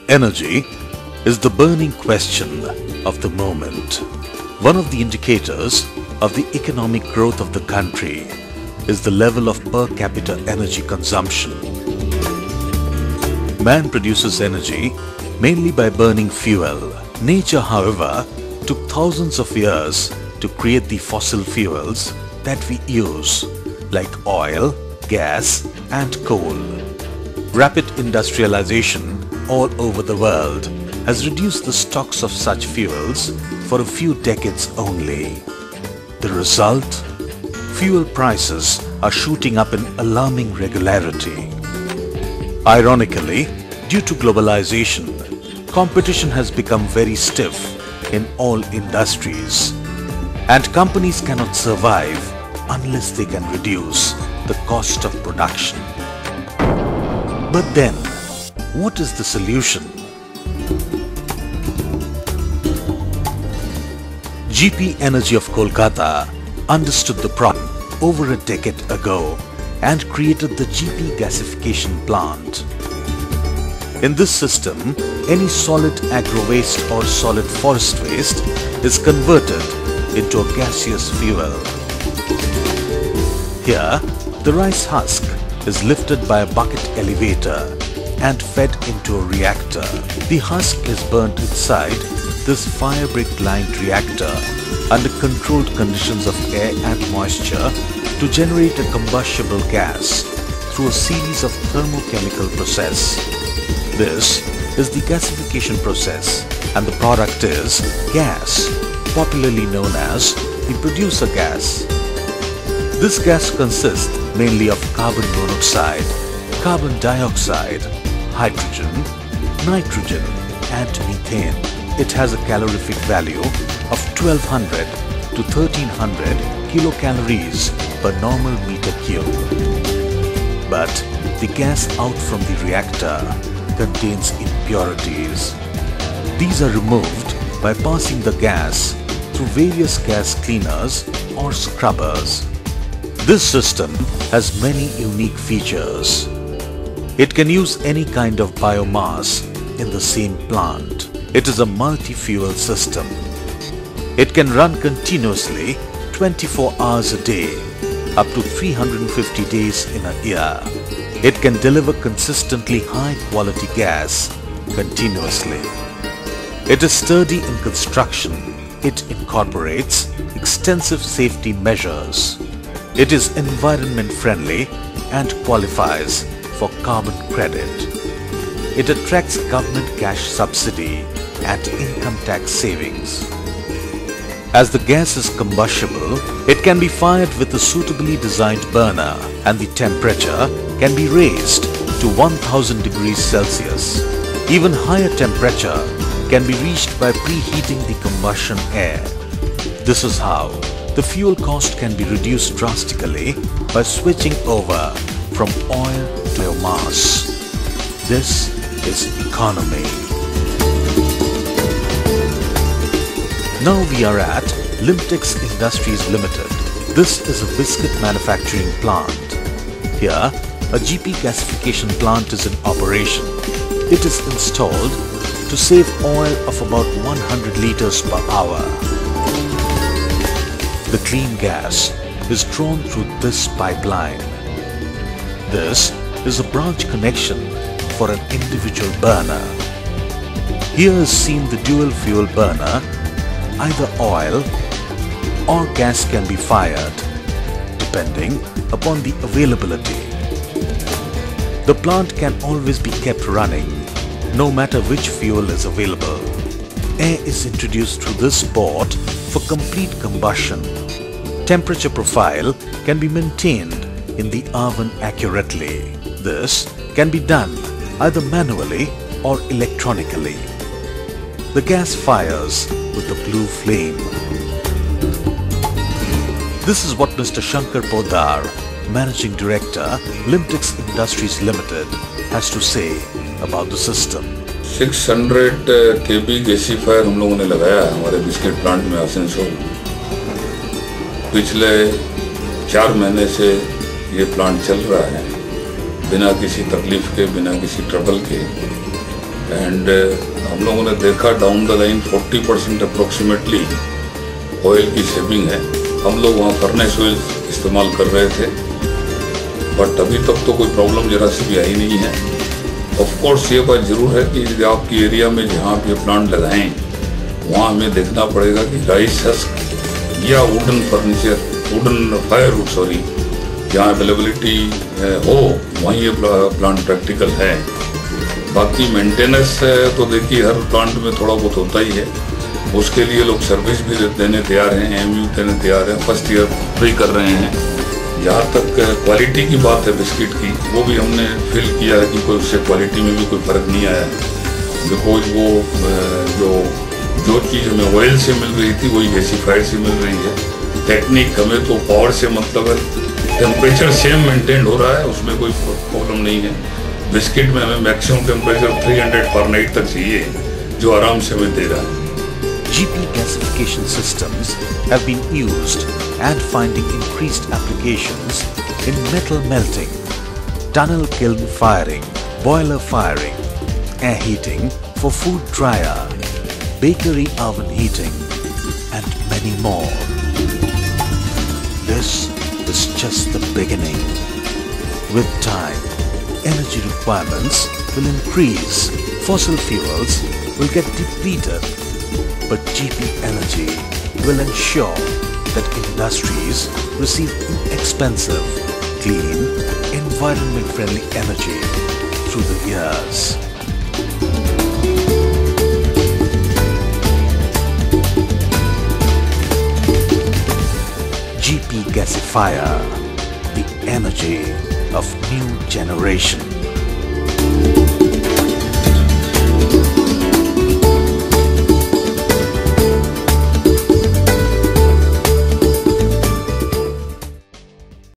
Energy is the burning question of the moment. One of the indicators of the economic growth of the country is the level of per capita energy consumption. Man produces energy mainly by burning fuel. Nature, however, took thousands of years to create the fossil fuels that we use, like oil, gas, and coal. Rapid industrialization all over the world has reduced the stocks of such fuels for a few decades only. The result? Fuel prices are shooting up in alarming regularity. Ironically, due to globalization, competition has become very stiff in all industries, and companies cannot survive unless they can reduce the cost of production. But then, what is the solution? GP Energy of Kolkata understood the problem over a decade ago and created the GP gasification plant. In this system, any solid agro waste or solid forest waste is converted into a gaseous fuel. Here, the rice husk is lifted by a bucket elevator and fed into a reactor. The husk is burnt inside this fire brick lined reactor under controlled conditions of air and moisture to generate a combustible gas through a series of thermochemical process. This is the gasification process, and the product is gas, popularly known as the producer gas. This gas consists mainly of carbon monoxide, carbon dioxide, hydrogen, nitrogen, and methane. It has a calorific value of 1200 to 1300 kilocalories per normal meter cube. But the gas out from the reactor contains impurities. These are removed by passing the gas through various gas cleaners or scrubbers. This system has many unique features. It can use any kind of biomass in the same plant. It is a multi-fuel system. It can run continuously 24 hours a day, up to 350 days in a year. It can deliver consistently high quality gas continuously. It is sturdy in construction. It incorporates extensive safety measures. It is environment friendly and qualifies for carbon credit. It attracts government cash subsidy and income tax savings. As the gas is combustible, it can be fired with a suitably designed burner, and the temperature can be raised to 1000 degrees Celsius. Even higher temperature can be reached by preheating the combustion air. This is how the fuel cost can be reduced drastically by switching over from oil to biomass. This is economy. Now we are at Limtex Industries Limited. This is a biscuit manufacturing plant. Here, a GP gasification plant is in operation. It is installed to save oil of about 100 liters per hour. The clean gas is drawn through this pipeline. This is a branch connection for an individual burner. Here is seen the dual fuel burner. Either oil or gas can be fired, depending upon the availability. The plant can always be kept running, no matter which fuel is available. Air is introduced through this port for complete combustion. Temperature profile can be maintained in the oven accurately. This can be done either manually or electronically. The gas fires with the blue flame. This is what Mr. Shankar Poddar, Managing Director, Limtex Industries Limited, has to say about the system. 600 kb gasifier हम लोगों ने लगाया हमारे biscuit plant में आसनसोल। पिछले 4 महीने से ये प्लांट चल रहा है बिना किसी तकलीफ के, बिना किसी ट्रबल के। एंड हम लोगों ने देखा down the line 40% approximately oil की सेविंग है। हम लोग वहाँ फर्नेस ऑयल इस्तेमाल कर रहे थे, बट अभी तक तो कोई प्रॉब्लम जरा सी भी आई नहीं है। ऑफ कोर्स ये बात ज़रूर है कि आपकी एरिया में जहाँ आप ये प्लांट लगाएं वहाँ हमें देखना पड़ेगा कि राइस हस्क या wooden furniture, wooden firewood sorry, जहाँ अवेलेबिलिटी हो वहीं ये प्लांट प्रैक्टिकल है। बाकी मेंटेनेंस तो देखिए हर प्लांट में थोड़ा बहुत होता ही है, उसके लिए लोग सर्विस भी देने तैयार हैं, एमयू देने तैयार हैं, फर्स्ट ईयर फ्री कर रहे हैं। जहाँ तक क्वालिटी की बात है बिस्किट की, वो भी हमने फील किया है कि कोई उससे क्वालिटी में भी कोई फ़र्क नहीं आया, बिकॉज वो जो चीज़ हमें ऑयल से मिल रही थी वही गैसीफाइड से मिल रही है। टेक्निक हमें तो पावर से मतलब है, टेम्परेचर सेम मेंटेन हो रहा है, उसमें कोई प्रॉब्लम नहीं है। बिस्किट में हमें मैक्सिमम टेम्परेचर 300 फ़ारेनहाइट तक चाहिए, जो आराम से हमें दे रहा है। GP gasification systems have been used and finding increased applications in metal melting, tunnel kiln firing, boiler firing, air heating for food dryer, bakery oven heating, and many more. This is just the beginning. With time, energy requirements will increase, fossil fuels will get depleted, but GP Energy will ensure that industries receive inexpensive, clean, environment-friendly energy through the years. GP Gasifier, the energy of new generation.